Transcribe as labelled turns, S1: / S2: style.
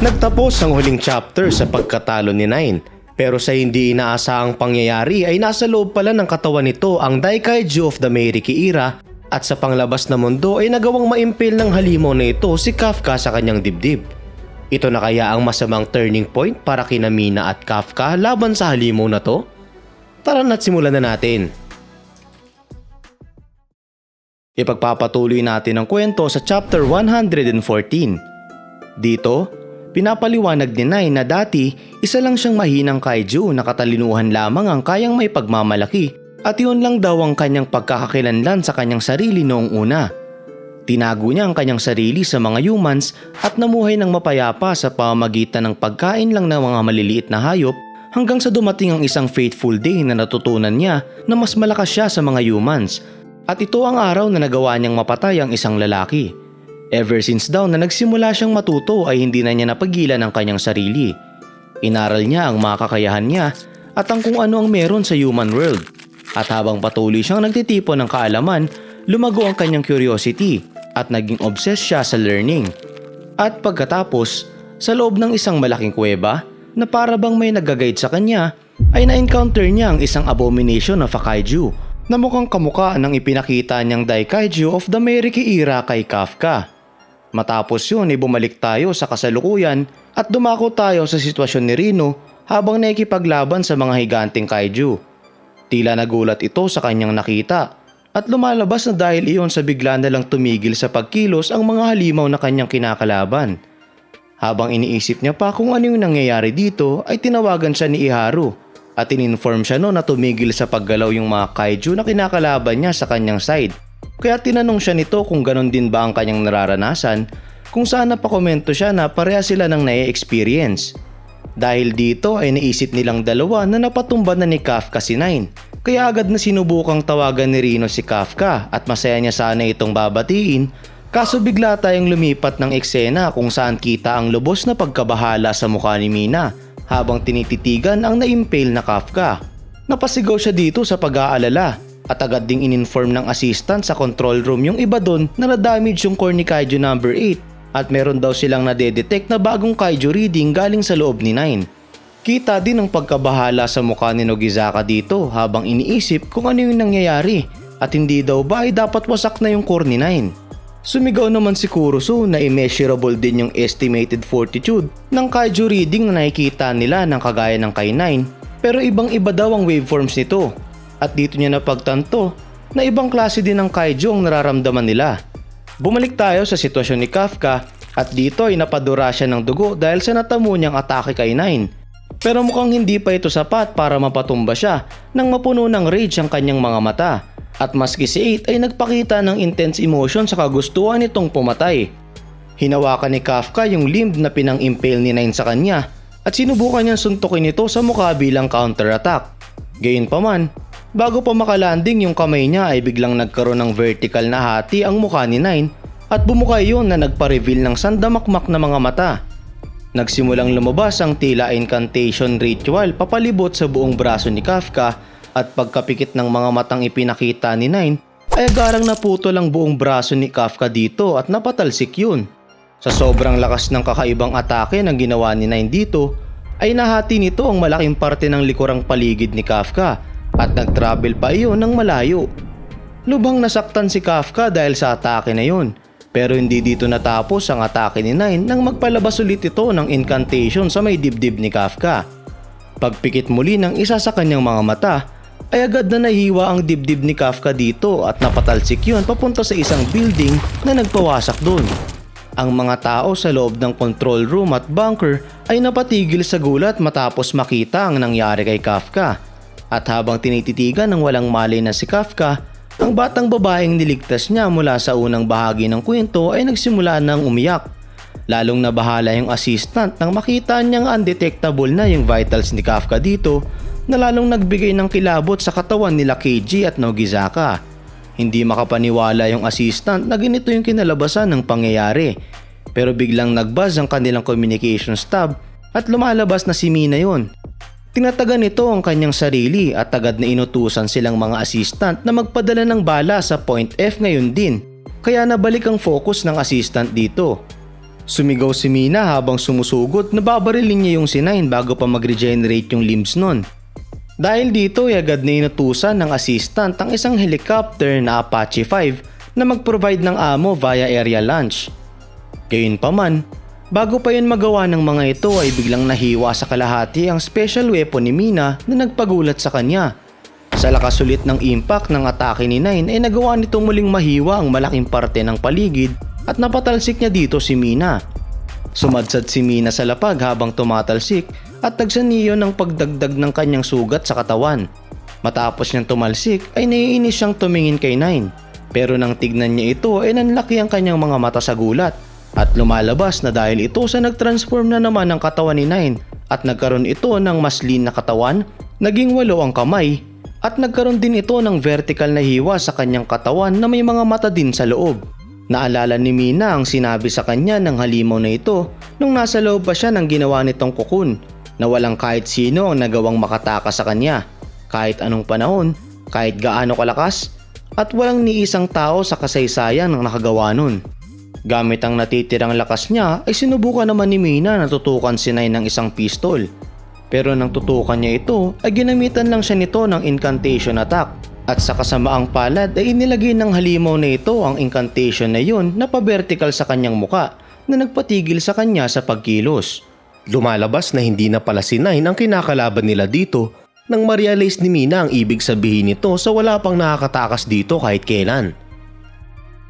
S1: Nagtapos ang huling chapter sa pagkatalo ni Nine. Pero sa hindi inaasahang pangyayari ay nasa loob pala ng katawan nito ang Daikaiju of the Meiriki era at sa panglabas na mundo ay nagawang maimpale ng halimaw na ito si Kafka sa kanyang dibdib. Ito na kaya ang masamang turning point para kina Mina at Kafka laban sa halimaw na to? Tara na't simulan na natin. Ipagpapatuloy natin ang kwento sa chapter 114. Dito, pinapaliwanag ni Nine na dati isa lang siyang mahinang kaiju na katalinuhan lamang ang kayang may pagmamalaki at yun lang daw ang kanyang pagkakakilanlan sa kanyang sarili noong una. Tinago niya ang kanyang sarili sa mga humans at namuhay ng mapayapa sa pamamagitan ng pagkain lang ng mga maliliit na hayop hanggang sa dumating ang isang fateful day na natutunan niya na mas malakas siya sa mga humans at ito ang araw na nagawa niyang mapatay ang isang lalaki. Ever since daw na nagsimula siyang matuto ay hindi na niya napagilan ang kanyang sarili. Inaral niya ang mga kakayahan niya at ang kung ano ang meron sa human world. At habang patuloy siyang nagtitipon ng kaalaman, lumago ang kanyang curiosity at naging obsessed siya sa learning. At pagkatapos, sa loob ng isang malaking kuweba na para bang may nag-guide sa kanya, ay na-encounter niya ang isang abomination of a kaiju na mukhang kamuka ng ipinakita niyang Daikaiju of the Meiriki era kay Kafka. Matapos yun ay bumalik tayo sa kasalukuyan at dumako tayo sa sitwasyon ni Rino habang nakikipaglaban sa mga higanteng kaiju. Tila nagulat ito sa kanyang nakita at lumalabas na dahil iyon sa bigla na lang tumigil sa pagkilos ang mga halimaw na kanyang kinakalaban. Habang iniisip niya pa kung ano yung nangyayari dito ay tinawagan siya ni Iharu at ininform siya na tumigil sa paggalaw yung mga kaiju na kinakalaban niya sa kanyang side. Kaya tinanong siya nito kung ganon din ba ang kanyang nararanasan, kung saan napakomento siya na pareha sila ng na-experience. Dahil dito ay naisip nilang dalawa na napatumba na ni Kafka si Nine. Kaya agad na sinubukang tawagan ni Rino si Kafka at masaya niya sana itong babatiin. Kaso bigla tayong lumipat ng eksena kung saan kita ang lubos na pagkabahala sa mukha ni Mina habang tinititigan ang na-impale na Kafka. Napasigaw siya dito sa pag-aalala. At agad ding in-inform ng assistant sa control room yung iba doon na na-damage yung core ni Kaiju number 8 at meron daw silang nadedetect na bagong Kaiju reading galing sa loob ni Nine. Kita din ang pagkabahala sa mukha ni Nogizaka dito habang iniisip kung ano yung nangyayari at hindi daw ba ay dapat wasak na yung core ni Nine. Sumigaw naman si Kurusu na immeasurable din yung estimated fortitude ng Kaiju reading na nakikita nila ng kagaya ng kay Nine pero ibang iba daw ang waveforms nito. At dito niya napagtanto na ibang klase din ng kaiju ang nararamdaman nila. Bumalik tayo sa sitwasyon ni Kafka at dito ay napadura siya ng dugo dahil sa natamo niyang atake kay Nine. Pero mukhang hindi pa ito sapat para mapatumba siya nang mapuno ng rage ang kanyang mga mata. At maski si 8 ay nagpakita ng intense emotion sa kagustuhan nitong pumatay. Hinawakan ni Kafka yung limb na pinang-impale ni Nine sa kanya at sinubukan niyang suntukin ito sa mukha bilang counter-attack. Gayunpaman, bago pa makalanding yung kamay niya ay biglang nagkaroon ng vertical na hati ang mukha ni Nine at bumuka yun na nagpa-reveal ng sandamakmak na mga mata. Nagsimulang lumabas ang tila incantation ritual papalibot sa buong braso ni Kafka at pagkapikit ng mga matang ipinakita ni Nine ay agarang naputol ang buong braso ni Kafka dito at napatalsik yun. Sa sobrang lakas ng kakaibang atake ng ginawa ni Nine dito ay nahati nito ang malaking parte ng likurang paligid ni Kafka at nag-travel pa iyon ng malayo. Lubhang nasaktan si Kafka dahil sa atake na yun. Pero hindi dito natapos ang atake ni Nine nang magpalabas ulit ito ng incantation sa may dibdib ni Kafka. Pagpikit muli ng isa sa kanyang mga mata ay agad na nahiwa ang dibdib ni Kafka dito at napatalsik yun papunta sa isang building na nagpawasak doon. Ang mga tao sa loob ng control room at bunker ay napatigil sa gulat matapos makita ang nangyari kay Kafka. At habang tinititigan ng walang malay na si Kafka, ang batang babaeng niligtas niya mula sa unang bahagi ng kwento ay nagsimula ng umiyak. Lalong nabahala yung assistant nang makita niyang undetectable na yung vitals ni Kafka dito na lalong nagbigay ng kilabot sa katawan nila Keiji at Nogizaka. Hindi makapaniwala yung assistant na ganito yung kinalabasan ng pangyayari. Pero biglang nagbuzz ang kanilang communications tab at lumalabas na si Mina yun. Tinatagan nito ang kanyang sarili at agad na inutusan silang mga assistant na magpadala ng bala sa Point F ngayon din. Kaya nabalik ang focus ng assistant dito. Sumigaw si Mina habang sumusugot na babarilin niya yung si Nine bago pa mag-regenerate yung limbs nun. Dahil dito ay agad na inutusan ng assistant ang isang helicopter na Apache 5 na mag-provide ng ammo via aerial launch. Gayunpaman, bago pa yun magawa ng mga ito ay biglang nahiwa sa kalahati ang special weapon ni Mina na nagpagulat sa kanya. Sa lakas ulit ng impact ng atake ni Nine ay nagawa nito muling mahiwa ang malaking parte ng paligid at napatalsik niya dito si Mina. Sumadsad si Mina sa lapag habang tumatalsik at tagsaniyo ng pagdagdag ng kanyang sugat sa katawan. Matapos niyang tumalsik ay naiinis siyang tumingin kay Nine. Pero nang tignan niya ito ay nanlaki ang kanyang mga mata sa gulat at lumalabas na dahil ito sa nagtransform na naman ang katawan ni Nine at nagkaroon ito ng mas lean na katawan, naging 8 ang kamay at nagkaroon din ito ng vertical na hiwa sa kanyang katawan na may mga mata din sa loob. Naalala ni Mina ang sinabi sa kanya ng halimaw na ito nung nasa loob pa siya ng ginawa nitong cocoon na walang kahit sino ang nagawang makatakas sa kanya, kahit anong panahon, kahit gaano kalakas, at walang ni isang tao sa kasaysayan ang nakagawa nun. Gamit ang natitirang lakas niya ay sinubukan naman ni Mina na tutukan si Nine ng isang pistol. Pero nang tutukan niya ito ay ginamitan lang siya nito ng incantation attack. At sa kasamaang palad ay inilagay ng halimaw na ito ang incantation na yun na pa-vertical sa kanyang muka na nagpatigil sa kanya sa pagkilos.
S2: Lumalabas na hindi na pala si Nine ang kinakalaban nila dito nang ma-realize ni Mina ang ibig sabihin nito sa wala pang nakakatakas dito kahit kailan.